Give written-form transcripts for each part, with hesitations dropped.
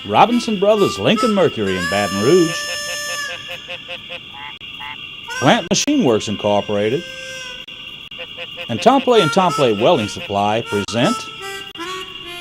Robinson Brothers Lincoln Mercury in Baton Rouge, Plant Machine Works Incorporated, and Tomplay and Tomplay Welding Supply present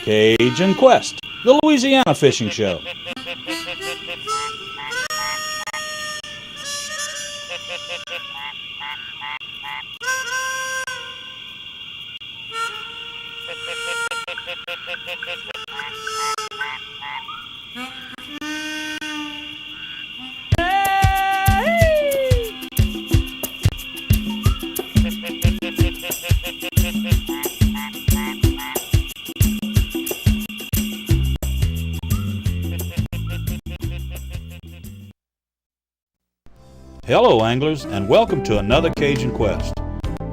Cajun Quest, the Louisiana Fishing Show. Hello anglers, and welcome to another Cajun Quest.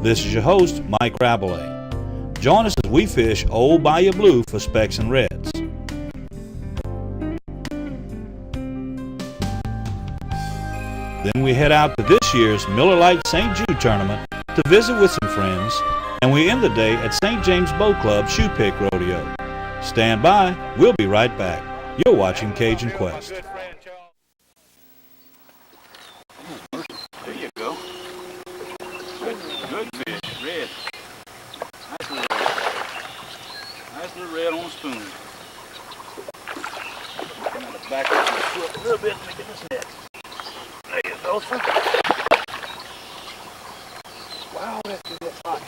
This is your host, Mike Rabalais. Join us as we fish Old Bayou Blue for specks and reds. Then we head out to this year's Miller Lite St. Jude Tournament to visit with some friends, and we end the day at St. James Boat Club Shoe Pick Rodeo. Stand by, we'll be right back. You're watching Cajun Quest. There you go. Good fish, red. Nice little red on a spoon. I'm going to back up your foot a little bit to get this net. There you go, sir. Wow, that's hot.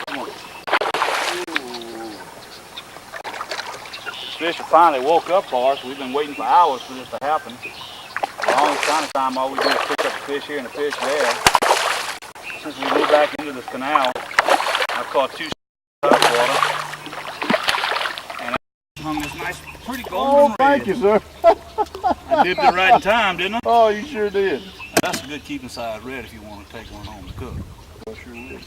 Come on. Ooh. The fish have finally woke up for us. We've been waiting for hours for this to happen. The longest kind of time, all we do is pick up a fish here and a fish there. Since we moved back into this canal, I've caught two water, and I hung this nice, pretty golden red. Thank you, sir. I dipped it right in time, didn't I? Oh, you sure did. That's a good keeping size red if you want to take one home to cook. I sure would.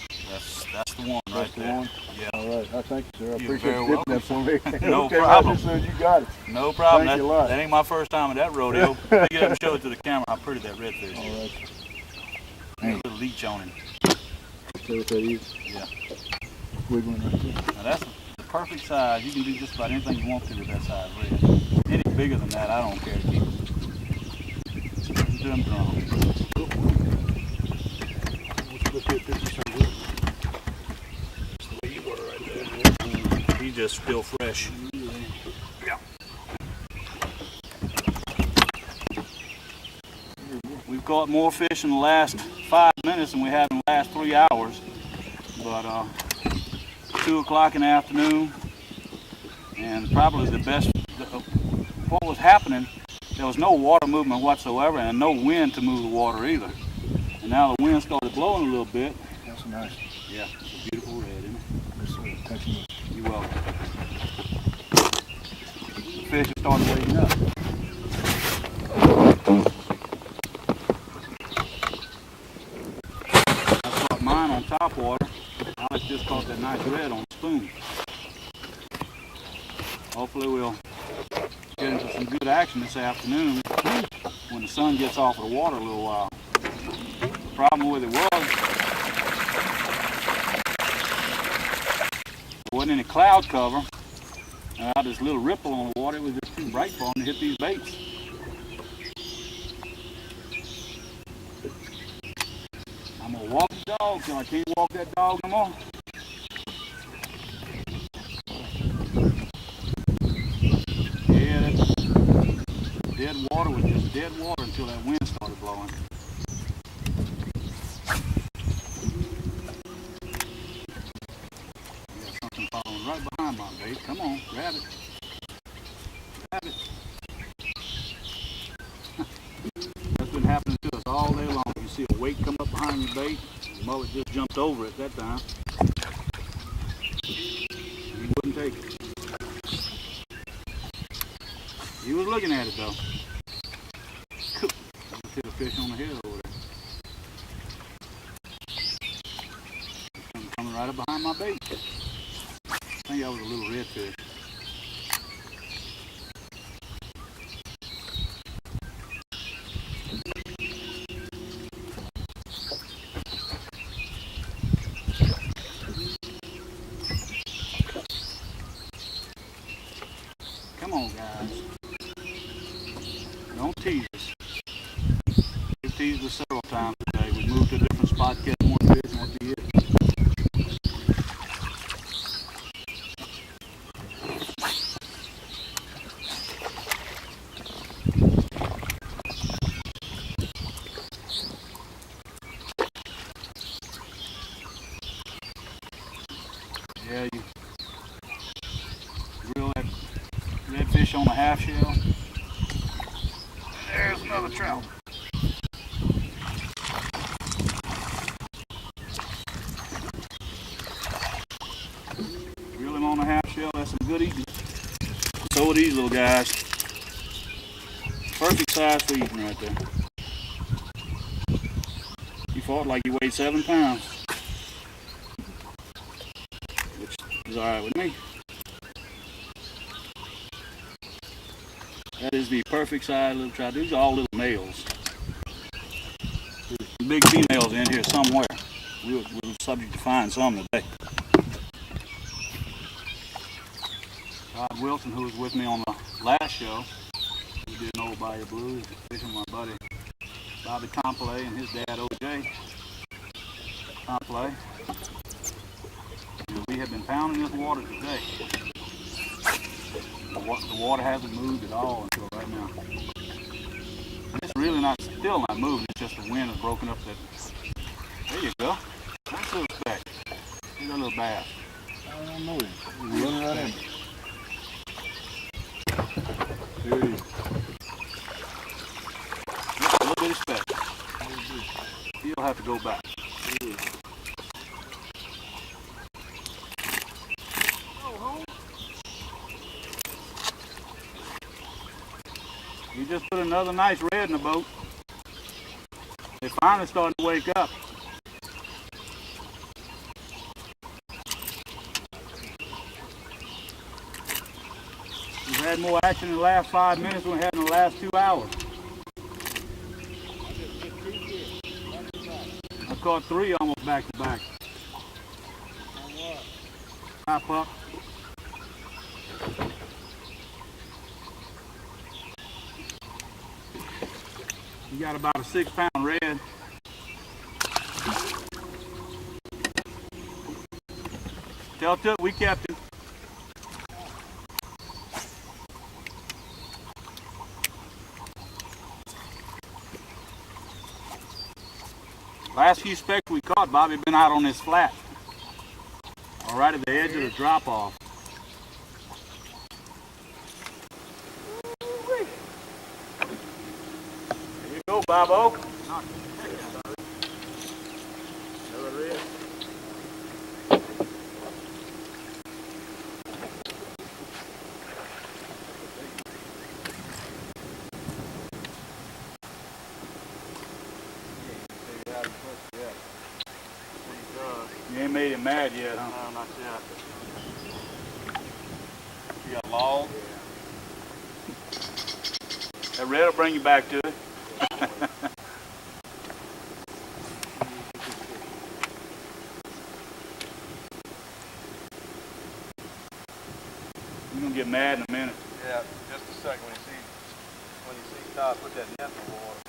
That's the one right That's the there. one? Yeah. All right. I thank you, sir. I You're appreciate very you dipping that for me. No Okay, problem. Roger, sir, you got it. No problem. Thank you a lot. That ain't my first time at that rodeo. Pick it up and show it to the camera how pretty that redfish is. All right. There's a little leech on him. See what that is? Yeah. Wiggling right there. Now that's the perfect size. You can do just about anything you want to with that size red. Any bigger than that, I don't care to keep them. Do them drum. Let's get 50% wood. That's the way you were right there. He just still fresh. Yeah. We've caught more fish in the last 5 minutes than we have in the last 3 hours. But 2 o'clock in the afternoon, and probably the best. What was happening, there was no water movement whatsoever and no wind to move the water either. And now the wind started blowing a little bit. That's nice. Yeah, it's a beautiful red, isn't it? Yes, sir. Thank you. You're welcome. The fish have started waking up. I caught mine on top water. Alex just caught that nice red on the spoon. Hopefully we'll get into some good action this afternoon when the sun gets off of the water a little while. The problem with it was there wasn't any cloud cover. And out this little ripple on the water, it was just too bright for them to hit these baits. I'm gonna walk the dog till I can't walk that dog no more. Yeah, that dead water was just dead water until that wind started blowing. Yeah, something following right behind my bait. Come on, grab it. Grab it. That's been happening to us all day long. You see a weight come up behind your bait, the mullet just jumped over it that time. He wouldn't take it. He was looking at it though. Just hit a fish on the head over there. Coming right up behind my bait. I think that was a little redfish. Come on, guys. Don't tease us. We've teased us several times today. We moved to a different spot, catch more fish, and that'd be it. Yeah, you reel that redfish on a half shell. There's another trout. Reel him on a half shell, that's some good eating. So are these little guys. Perfect size for eating right there. He fought like he weighed 7 pounds. Which is alright with me. That is the perfect size little trout. These are all little males. There's big females in here somewhere. We're subject to find some today. Todd Wilson, who was with me on the last show, we did an Old Bayou Blue, fishing with my buddy Bobby Complet and his dad OJ Complet. And we have been pounding this water today. The water hasn't moved at all until right now. And it's really still not moving, it's just the wind has broken up that. There you go. Nice little speck. Here's a little bass. I don't know. He's running right at me. There he is. Just a little bit of speck. He'll have to go back. You just put another nice red in the boat. They're finally starting to wake up. We've had more action in the last 5 minutes than we had in the last 2 hours. I caught 3 almost back to back. Pop up. You got about a 6 pound red. Tell Toot we kept him. Last few specks we caught, Bobby, been out on this flat. Or right at the edge of the drop off. There you go, Bobo. You ain't made him mad yet, huh? No, not yet. You got log? That red will bring you back to it. You're gonna get mad in a minute. Yeah, just a second. When you see Todd put that net in the water.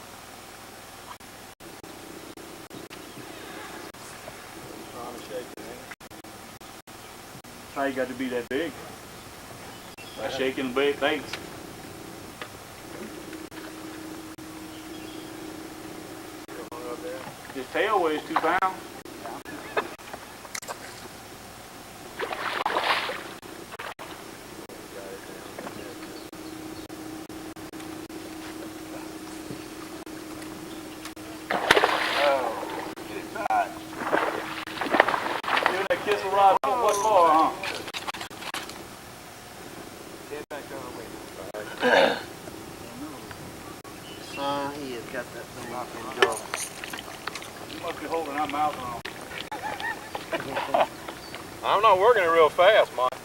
Trying to shake it, ain't it? That's how you got to be that big. By shaking the big baits. Still hung up there. His tail weighs 2 pounds. What for, huh? Get back on the way. Son, he has got that thing locked in the jaw. You must be holding our mouth on. I'm not working it real fast, Mike.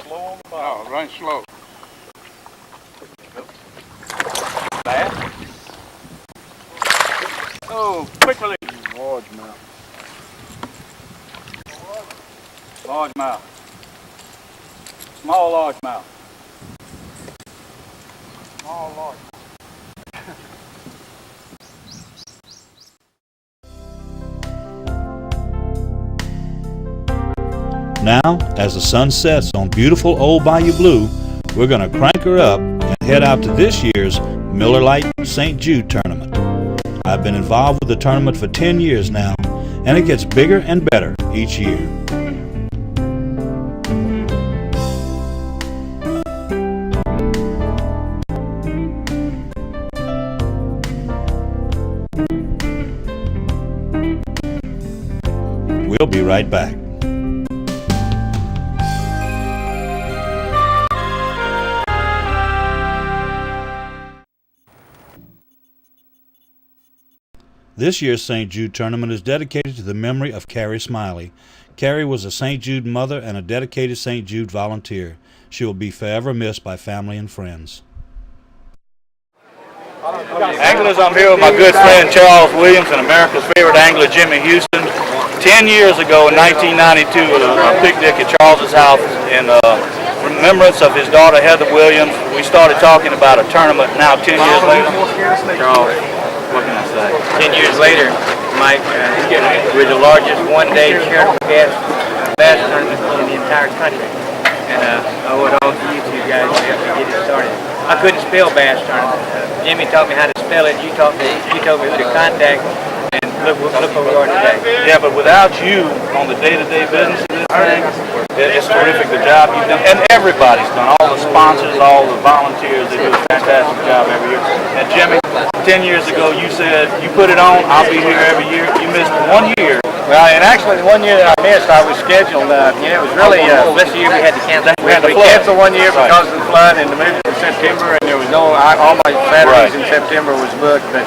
Slow on the bottom. Oh, run slow. Bass? Oh, quickly. Largemouth. Largemouth. Small largemouth. All large. Now, as the sun sets on beautiful Old Bayou Blue, we're going to crank her up and head out to this year's Miller Lite St. Jude Tournament. I've been involved with the tournament for 10 years now, and it gets bigger and better each year. We'll be right back. This year's St. Jude Tournament is dedicated to the memory of Carrie Smiley. Carrie was a St. Jude mother and a dedicated St. Jude volunteer. She will be forever missed by family and friends. Anglers, I'm here with my good friend Charles Williams and America's favorite angler Jimmy Houston. 10 years ago in 1992 at a picnic at Charles's house in remembrance of his daughter Heather Williams, we started talking about a tournament. Now 10 years later, Charles, what can I say? 10 years later, Mike, we're the largest one-day charitable bass tournament in the entire country. And I owe it all to you two guys to help me get it started. I couldn't spell bass tournament. Jimmy taught me how to spell it. You told me who to contact. And look where we are today. Yeah, but without you on the day-to-day business of this thing, it's terrific the job you've done. And everybody's done. All the sponsors, all the volunteers, they do a fantastic job every year. And Jimmy, 10 years ago you said, you put it on, I'll be here every year. You missed 1 year. Well, and actually the 1 year that I missed, I was scheduled, it was really, this year we had to cancel. We canceled 1 year because of the flood and the move in September, and there was all my Saturdays in September was booked, but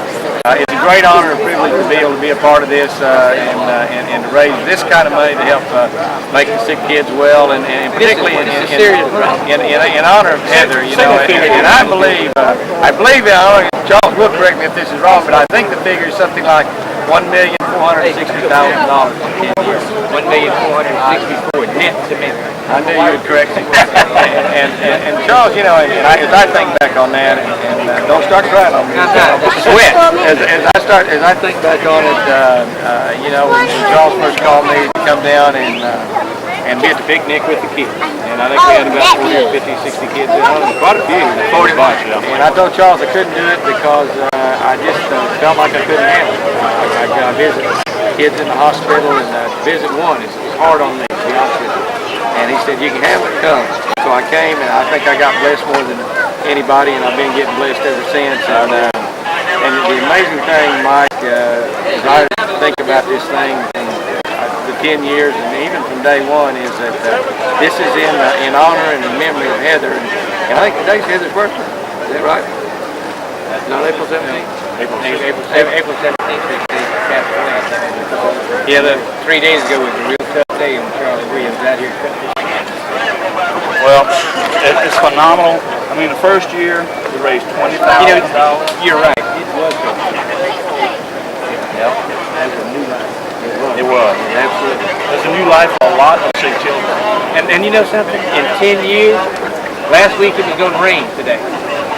it's a great honor and privilege to be able to be a part of this and to raise this kind of money to help make the sick kids well, and particularly in honor of Heather, and I believe, Charles will correct me if this is wrong, but I think the figure is something like $1,460,000 in 10 years. $1,464 net to me. I knew you would correct me. and Charles, as I think back on that, and don't start crying on me. Sweat. As I think back on it, when Charles first called me to come down and be at the picnic with the kids. And I think we had about 40 or 50, 60 kids in on it. Quite a few. 40 bunch. And I told Charles I couldn't do it because I just felt like I couldn't handle it. I visit kids in the hospital, and visit one is hard on me, to be honest with you. And he said, you can handle it, come. So I came, and I think I got blessed more than anybody, and I've been getting blessed ever since. And the amazing thing, Mike, as I think about this thing, the 10 years, and even from day one, is that this is in honor and in memory of Heather. And I think today's Heather's birthday. Is that right? Not April 17th? April 17th. Yeah, 3 days ago was a real tough day when Charlie Williams out here cut this. Well, it's phenomenal. I mean, the first year we raised $20,000. You're right. It was good. Yep. That was a new life. It was. Absolutely. There's a new life for a lot of sick children. And you know something? In 10 years, last week it was going to rain today.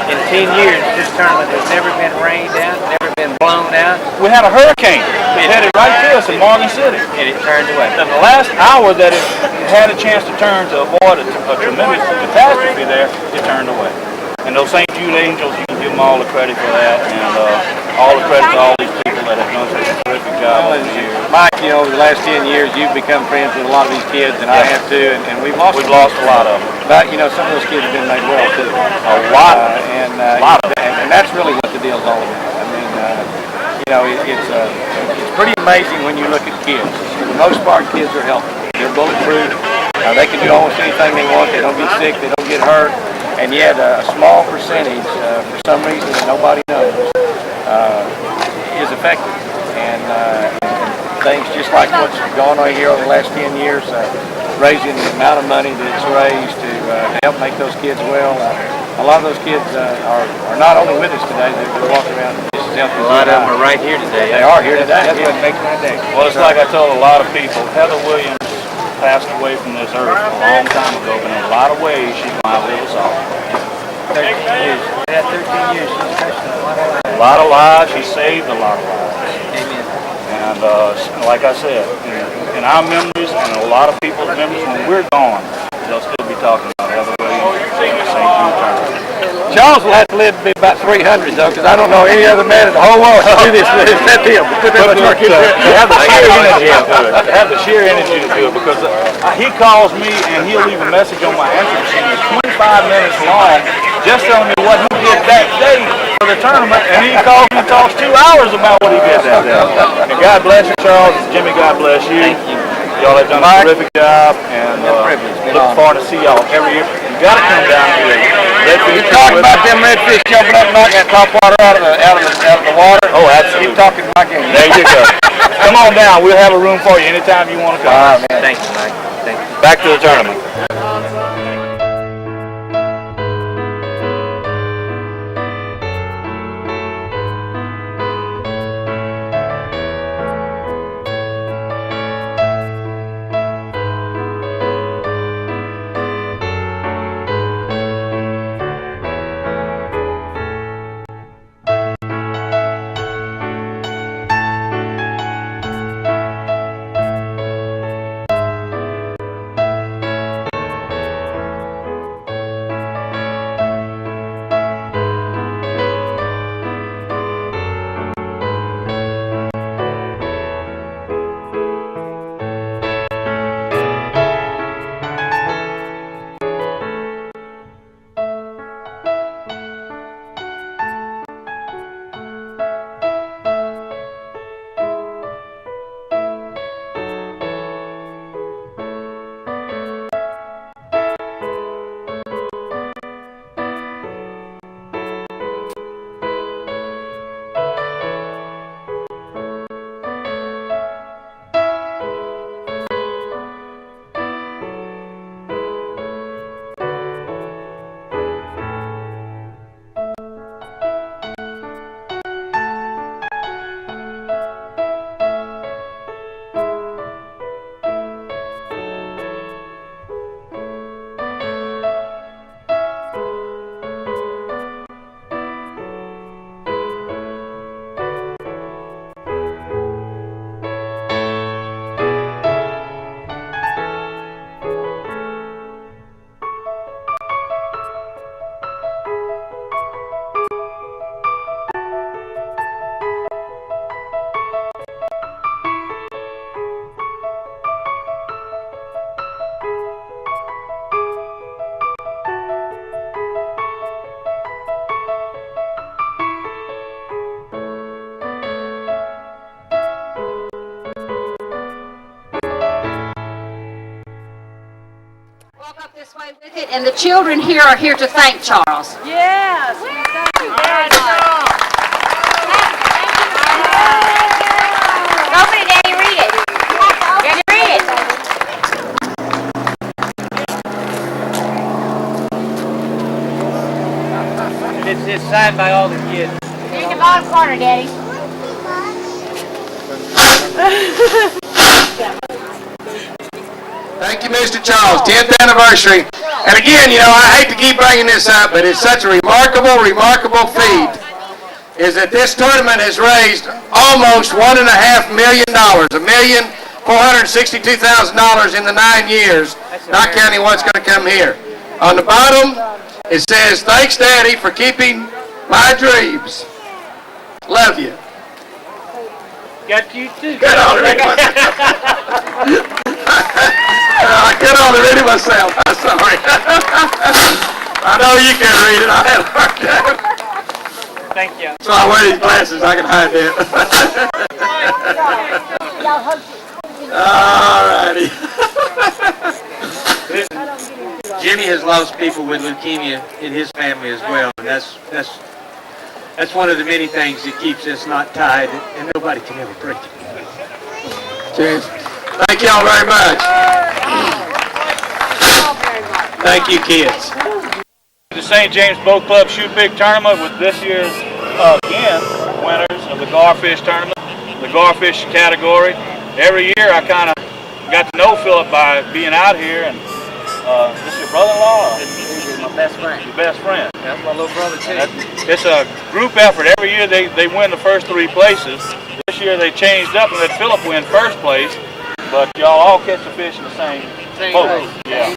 In 10 years, this tournament has never been rained out, never been blown out. We had a hurricane. It headed right to us in Morgan City. And it turned away. And the last hour that it had a chance to turn to avoid a tremendous catastrophe there, it turned away. And those St. Jude Angels, you can give them all the credit for that, and all the credit to all these people that have done such a terrific job over the years. Mike, over the last 10 years, you've become friends with a lot of these kids, and I have too, and we've lost a lot of them. But, some of those kids have been made well too. A lot of them. And that's really what the deal's all about. I mean, it's pretty amazing when you look at kids. For the most part, kids are healthy. They're bulletproof. They can do almost anything they want. They don't get sick. They don't get hurt. And yet, a small percentage, for some reason that nobody knows, is affected. And things just like what's gone on here over the last 10 years, raising the amount of money that's raised to help make those kids well. A lot of those kids are not only with us today, they're walking around just as healthy. A lot of them are right here today. They are here today. That's what makes my day. Well, it's like I told a lot of people, Heather Williams passed away from this earth a long time ago, but in a lot of ways she's going to outlive us all. 13 years. Yeah, 13 years. She's touched a lot of lives. A lot of lives. She saved a lot of lives. Amen. And like I said, in our memories and a lot of people's memories, when we're gone, they'll still be talking about Everglades and the St. Jude Tournament. Charles will have to live to be about 300 though, because I don't know any other man in the whole world to do this except him. Put that much work into it. Have the sheer energy to do it. Have the sheer energy to do it, because he calls me and he'll leave a message on my answer machine that's 25 minutes long, just telling me what he did that day for the tournament, and he calls me and talks 2 hours about what he did that day. And God bless you, Charles. Jimmy, God bless you. Thank you. Y'all have done a terrific job, and look forward to see y'all every year. You got to come down here. You talking about them redfish jumping up and knocking that top water out of the water? Oh, absolutely. Keep talking my game. There you go. Come on down. We'll have a room for you anytime you want to come. All right, man. Thank you, Mike. Thank you. Back to the tournament. This way with it, and the children here are here to thank Charles. Yes. Thank you very much. Open it, Daddy. Read it. Daddy, read it. It's signed by all the kids. In the bottom corner, Daddy. Thank you, Mr. Charles. 10th anniversary. And again, you know, I hate to keep bringing this up, but it's such a remarkable feat, is that this tournament has raised almost $1.5 million, $1,462,000 in the 9 years, not counting what's going to come here. On the bottom, it says, "Thanks, Daddy, for keeping my dreams. Love you." Got you too. Good on it. I get on to read it myself. I'm sorry. I know you can read it. I had a hard time. Thank you. So I wear these glasses. I can hide that. All righty. Jimmy has lost people with leukemia in his family as well, and that's one of the many things that keeps us not tied, and nobody can ever break it. Cheers. Thank y'all very much. Thank you, kids. The St. James Boat Club Shoot Big Tournament with this year's, again, winners of the Garfish Tournament, the Garfish category. Every year I kind of got to know Philip by being out here, and this is your brother-in-law? This is my best friend. Your best friend. That's my little brother Chase. It's a group effort. Every year they win the first 3 places. This year they changed up and let Philip win first place. But y'all all catch the fish in the same boat. Yeah.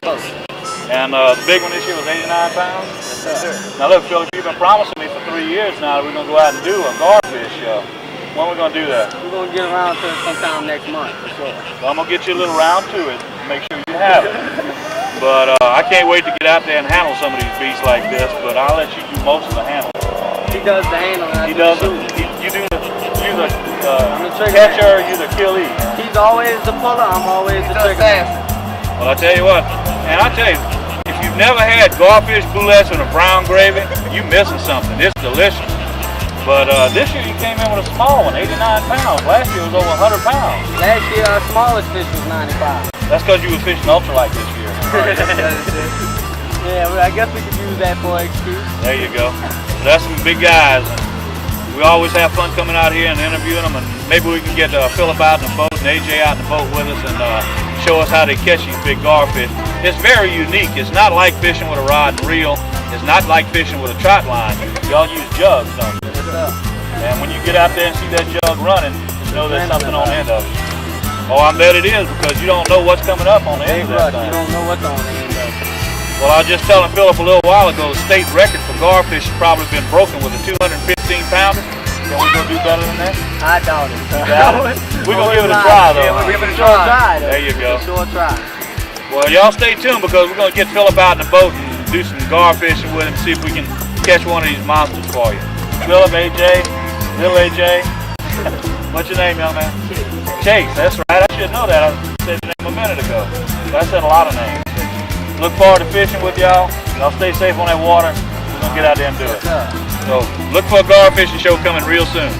And the big one this year was 89 pounds. Yes, sir. Now look, Philip, you've been promising me for 3 years now that we're going to go out and do a garfish show. When are we going to do that? We're going to get around to it sometime next month, for sure. So I'm going to get you a little round to it, make sure you have it. But I can't wait to get out there and handle some of these beasts like this, but I'll let you do most of the handling. He does the handling. He does it. You do the catcher, you the killie. He's always the puller, I'm always the trigger man. Well, I tell you what, and I tell you, if you've never had garfish boulettes with a brown gravy, you missing something. It's delicious. But this year you came in with a small one, 89 pounds. Last year it was over 100 pounds. Last year our smallest fish was 95. That's because you were fishing ultralight this year. Yeah, well, I guess we could use that for an excuse. There you go. That's some big guys. We always have fun coming out here and interviewing them, and maybe we can get Philip out in the boat and AJ out in the boat with us and show us how they catch these big garfish. It's very unique. It's not like fishing with a rod and reel. It's not like fishing with a trot line. Y'all use jugs, don't you? And when you get out there and see that jug running, you know there's something on the end of it. Oh, I bet it is, because you don't know what's coming up on the end of that thing. You don't know what's on the end of it. Well, I was just telling Philip a little while ago, the state record for garfish has probably been broken with a 215 pounder. Can we go do better than that? I doubt it. We're going to give it a try, though. Yeah, we're going to give it a try. There you go. Sure try. Well, y'all stay tuned, because we're going to get Philip out in the boat and do some garfishing with him, see if we can catch one of these monsters for you. Philip, AJ, little AJ. What's your name, young man? Chase, that's right. I should know that. I said your name a minute ago. But I said a lot of names. Look forward to fishing with y'all. Y'all stay safe on that water. We're going to get out there and do it. So look for a garfishing show coming real soon.